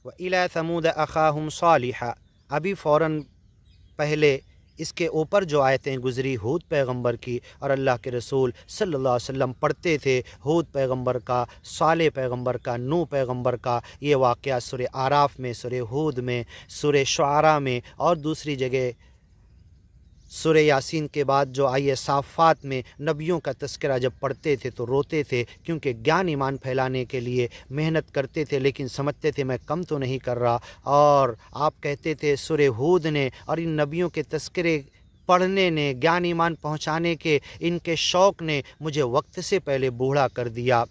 وَإِلَى ثَمُودَ أَخَاهُمْ صَالِحًا، ابھی فوراً پہلے اس کے اوپر جو آیتیں گزری ہود پیغمبر کی، اور اللہ کے رسول صلی اللہ علیہ وسلم پڑھتے تھے ہود پیغمبر کا، صالح پیغمبر کا، نوح پیغمبر کا، یہ واقعہ سورہ اعراف میں، سورہ ہود میں، سورہ شعراء میں، اور دوسری جگہ سورہ یاسین کے بعد جو آئی ہے صافات میں، نبیوں کا تذکرہ جب پڑھتے تھے تو روتے تھے، کیونکہ گیان ایمان پھیلانے کے لیے محنت کرتے تھے، لیکن سمجھتے تھے میں کم تو نہیں کر رہا۔ اور آپ کہتے تھے سورہ ہود نے اور ان نبیوں کے تذکرے پڑھنے نے، گیان ایمان پہنچانے کے ان کے شوق نے مجھے وقت سے پہلے بوڑھا کر دیا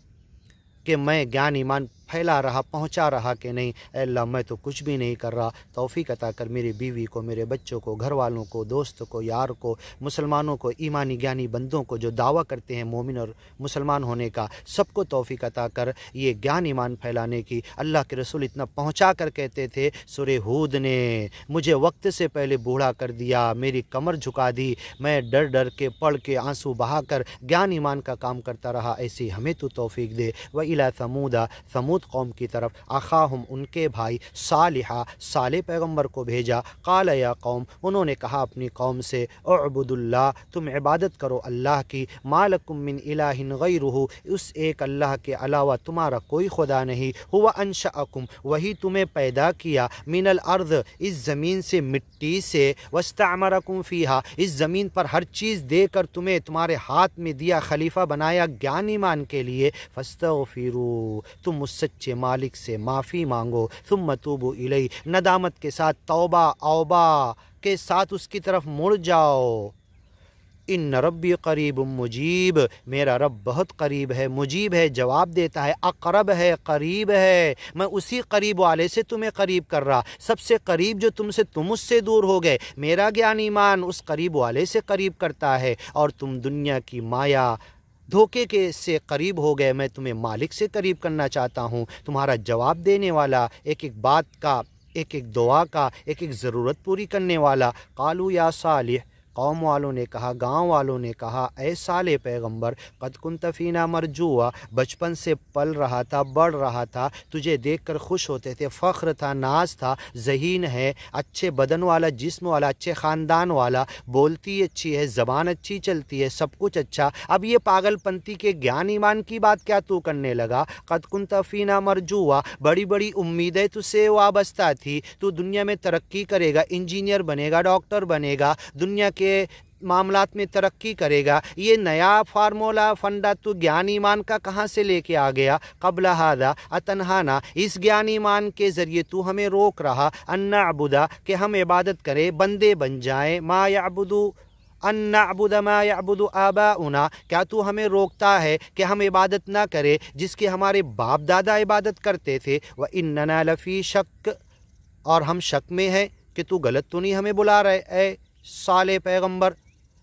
کہ میں گیان ایمان پھیلا رہا، پہنچا رہا کہ نہیں۔ اے اللہ میں تو کچھ بھی نہیں کر رہا، توفیق عطا کر میری بیوی کو، میرے بچوں کو، گھر والوں کو، دوست کو، یار کو، مسلمانوں کو، ایمانی گیانی بندوں کو جو دعویٰ کرتے ہیں مومن اور مسلمان ہونے کا، سب کو توفیق عطا کر یہ گیان ایمان پھیلانے کی۔ اللہ کے رسول اتنا پہنچا کر کہتے تھے سورہ ہود نے مجھے وقت سے پہلے بوڑھا کر دیا، میری کمر جھکا دی، میں ڈر ڈر کے پڑھ کے آنسو بہا کر گیان ایمان کا کام کرتا رہا، ایسی ہمیں تو توفیق دے۔ وَإِلَى ثَمُودَ، ثمود قوم کی طرف، اخاہم ان کے بھائی، صالحہ صالح پیغمبر کو بھیجا، قال یا قوم انہوں نے کہا اپنی قوم سے، اعبدوا اللہ تم عبادت کرو اللہ کی، ما لکم من الہ غیرہ اس ایک اللہ کے علاوہ تمہارا کوئی خدا نہیں، ہوا انشأکم وہی تمہیں پیدا کیا، من الارض اس زمین سے مٹی سے، واستعمرکم فیہا اس زمین پر ہر چیز دے کر تمہیں تمہارے ہاتھ میں دیا، خلیفہ بنایا گیان ایمان کے لیے، فاستغفروا تم اس سچے مالک سے معافی مانگو، ثم توبوا الیہ ندامت کے ساتھ، توبہ اوبہ کے ساتھ اس کی طرف مڑ جاؤ۔ ان ربی قریب مجیب میرا رب بہت قریب ہے، مجیب ہے، جواب دیتا ہے، اقرب ہے، قریب ہے، میں اسی قریب والے سے تمہیں قریب کر رہا، سب سے قریب جو تم اس سے دور ہو گئے، میرا گیان ایمان اس قریب والے سے قریب کرتا ہے، اور تم دنیا کی مایا دھوکے کے سے قریب ہو گئے، میں تمہیں مالک سے قریب کرنا چاہتا ہوں، تمہارا جواب دینے والا، ایک ایک بات کا، ایک ایک دعا کا، ایک ایک ضرورت پوری کرنے والا۔ قالوا یا صالح قوم والوں نے کہا، گاؤں والوں نے کہا، اے صالح پیغمبر، قد کنت فینا مرجوا بچپن سے پل رہا تھا، بڑھ رہا تھا، تجھے دیکھ کر خوش ہوتے تھے، فخر تھا، ناز تھا، ذہین ہے، اچھے بدن والا، جسم والا، اچھے خاندان والا، بولتی اچھی ہے، زبان اچھی چلتی ہے، سب کچھ اچھا، اب یہ پاگل پنتی کے گیان ایمان کی بات کیا تو کرنے لگا؟ قد کنت فینا مرجوا بڑی بڑی امیدیں تجھ سے وابستہ تھی، تو دنیا میں ترقی کرے گا، انجینئر بنے گا، ڈاکٹر بنے گا، دنیا کے معاملات میں ترقی کرے گا، یہ نیا فارمولا فنڈا تو گیان ایمان کا کہاں سے لے کے آ گیا؟ قبل ھذا اتنہانا اس گیان ایمان کے ذریعے تو ہمیں روک رہا، ان نعبد کہ ہم عبادت کریں، بندے بن جائیں، ما یعبدو ان نعبد ما یعبد آباؤنا کیا تو ہمیں روکتا ہے کہ ہم عبادت نہ کریں جس کے ہمارے باپ دادا عبادت کرتے تھے؟ وَإِنَّنَا لَفِي شَکٍّ اور ہم شک میں ہیں کہ تو غلط تو نہیں ہمیں بلا رہے اے صالح پیغمبر،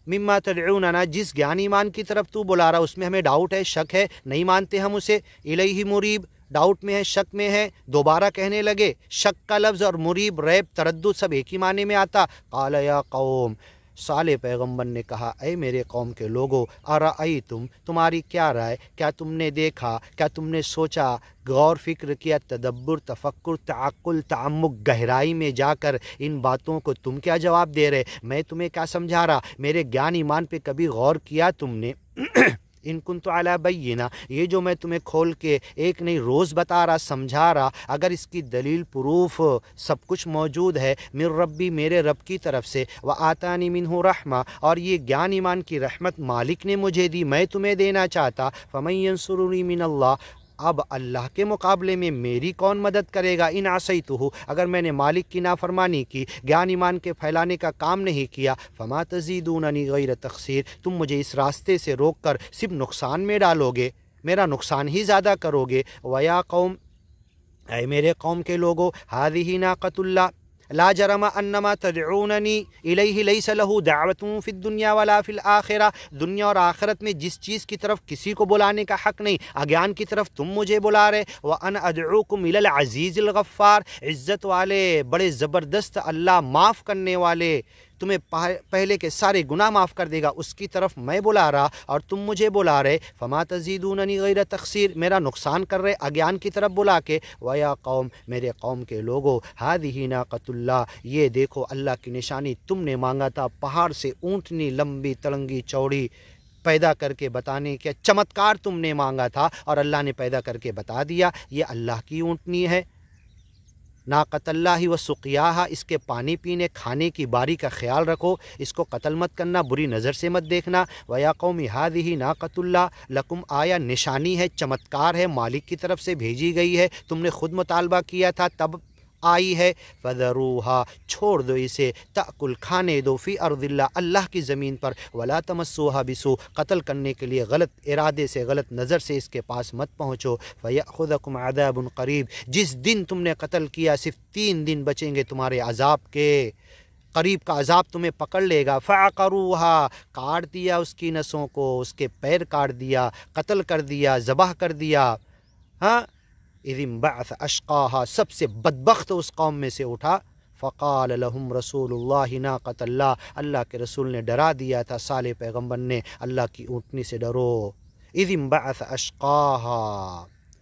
مما تدعوننا جس گیان ایمان کی طرف تو بلا رہا اس میں ہمیں ڈاؤٹ ہے، شک ہے، نہیں مانتے ہم اسے، الیہ مریب ڈاؤٹ میں ہے، شک میں ہے، دوبارہ کہنے لگے، شک کا لفظ اور مریب ریب تردد سب ایک ہی معنی میں آتا۔ قال یا قوم صالح پیغمبر نے کہا، اے میرے قوم کے لوگو، ارأیتم تمہاری کیا رائے، کیا تم نے دیکھا، کیا تم نے سوچا، غور فکر کیا، تدبر، تفکر، تعقل، تعمق، گہرائی میں جا کر ان باتوں کو تم کیا جواب دے رہے، میں تمہیں کیا سمجھا رہا، میرے گیان ایمان پہ کبھی غور کیا تم نے؟ ان کنت علی بینہ یہ جو میں تمہیں کھول کے ایک نہیں روز بتا رہا، سمجھا رہا، اگر اس کی دلیل پروف سب کچھ موجود ہے، من ربی میرے رب کی طرف سے، وآتانی منہ رحمہ اور یہ گیان ایمان کی رحمت مالک نے مجھے دی، میں تمہیں دینا چاہتا، فمن ینصرنی من اللہ اب اللہ کے مقابلے میں میری کون مدد کرے گا؟ ان عصیتہ اگر میں نے مالک کی نافرمانی کی، گیان ایمان کے پھیلانے کا کام نہیں کیا، فما تزیدوننی غیر تخسیر تم مجھے اس راستے سے روک کر صرف نقصان میں ڈالو گے، میرا نقصان ہی زیادہ کرو گے۔ ویا قوم اے میرے قوم کے لوگو، ھذہ ناقۃ اللہ لا جرم انما تدعوننی الیہ لیس لہ دعوت فی الدنیا ولا فی الآخرہ دنیا اور آخرت میں جس چیز کی طرف کسی کو بلانے کا حق نہیں، اگیان کی طرف تم مجھے بلا رہے، وَأَنَا أَدْعُوكُمْ إِلَى الْعَزِيزِ الْغَفَّارِ عزت والے بڑے زبردست اللہ معاف کرنے والے تمہیں پہلے کے سارے گناہ معاف کر دے گا، اس کی طرف میں بلا رہا اور تم مجھے بلا رہے، فما تزیدوننی غیر تقصیر، میرا نقصان کر رہے اگیان کی طرف بلا کے، ویا قوم، میرے قوم کے لوگوں، ہذہ ناقۃ اللہ، یہ دیکھو اللہ کی نشانی، تم نے مانگا تھا پہاڑ سے اونٹنی لمبی تڑنگی چوڑی پیدا کر کے بتانے کے چمتکار تم نے مانگا تھا اور اللہ نے پیدا کر کے بتا دیا، یہ اللہ کی اونٹنی ہے، ناقۃ اللہ و سقیاہا، اس کے پانی پینے کھانے کی باری کا خیال رکھو، اس کو قتل مت کرنا، بری نظر سے مت دیکھنا، ویا قوم ہذہ ناقۃ اللہ لکم آیا، نشانی ہے، چمتکار ہے، مالک کی طرف سے بھیجی گئی ہے، تم نے خود مطالبہ کیا تھا تب آئی ہے، فذروہا، چھوڑ دو اسے، تأکل، کھانے دو، فی ارض اللہ، اللہ کی زمین پر، ولا تمسوہا بسوء، قتل کرنے کے لیے غلط ارادے سے، غلط نظر سے اس کے پاس مت پہنچو، فیأخذکم عذاب قریب، جس دن تم نے قتل کیا صرف 3 دن بچیں گے تمہارے عذاب کے، قریب کا عذاب تمہیں پکڑ لے گا، فعقروہا، کاٹ دیا اس کی نسوں کو، اس کے پیر کاٹ دیا، قتل کر دیا، ذبح کر دیا، ہاں، اذ انبعث اشقاہا، سب سے بدبخت اس قوم میں سے اٹھا، فقال لهم رسول اللہ ناقۃ اللہ، اللہ کے رسول نے ڈرا دیا تھا صالح پیغمبر نے، اللہ کی اونٹنی سے ڈرو، اذ انبعث اشقاہا،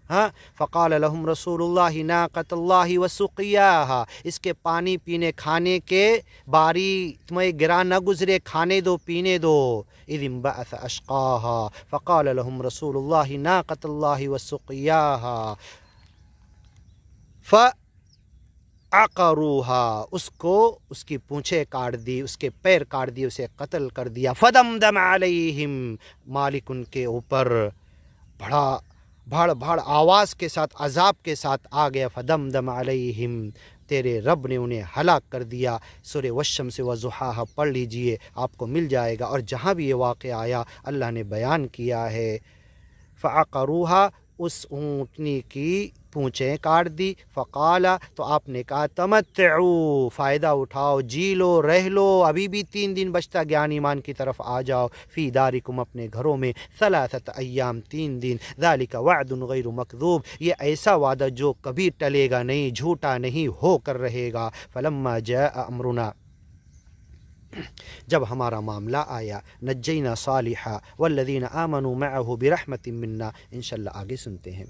ہاں، فقال لهم رسول اللہ ناقۃ اللہ وسقیاہا، اس کے پانی پینے کھانے کے باری تمہیں گرا نہ گزرے، کھانے دو پینے دو، اذ انبعث اشقاہا، فقال لهم رسول اللہ ناقۃ اللہ وسقیاہا، فعقروہا، اس کو، اس کی پونچھیں کاٹ دی، اس کے پیر کاٹ دیے، اسے قتل کر دیا، فدمدم علیہم، مالک ان کے اوپر بڑا بھڑ آواز کے ساتھ، عذاب کے ساتھ آ گیا، فدمدم علیہم، تیرے رب نے انہیں ہلاک کر دیا۔ سورہ والشمس وضحاہا پڑھ لیجئے، آپ کو مل جائے گا، اور جہاں بھی یہ واقعہ آیا اللہ نے بیان کیا ہے، فعقروہا، اس اونٹنی کی پونچھیں کاٹ دی، فقالا، تو آپ نے کہا، تمتعوا، فائدہ اٹھاؤ، جی لو، رہ لو، ابھی بھی 3 دن بچتا، گیان ایمان کی طرف آ جاؤ، فی دارکم، اپنے گھروں میں، 3 ایام، 3 دن، ذالک وعد غیر مکذوب، یہ ایسا وعدہ جو کبھی ٹلے گا نہیں، جھوٹا نہیں، ہو کر رہے گا، فلما جاء امرنا، جب ہمارا معاملہ آیا، نجینا صالحا والذین آمنوا معه برحمت منا، انشاءاللہ آگے سنتے ہیں۔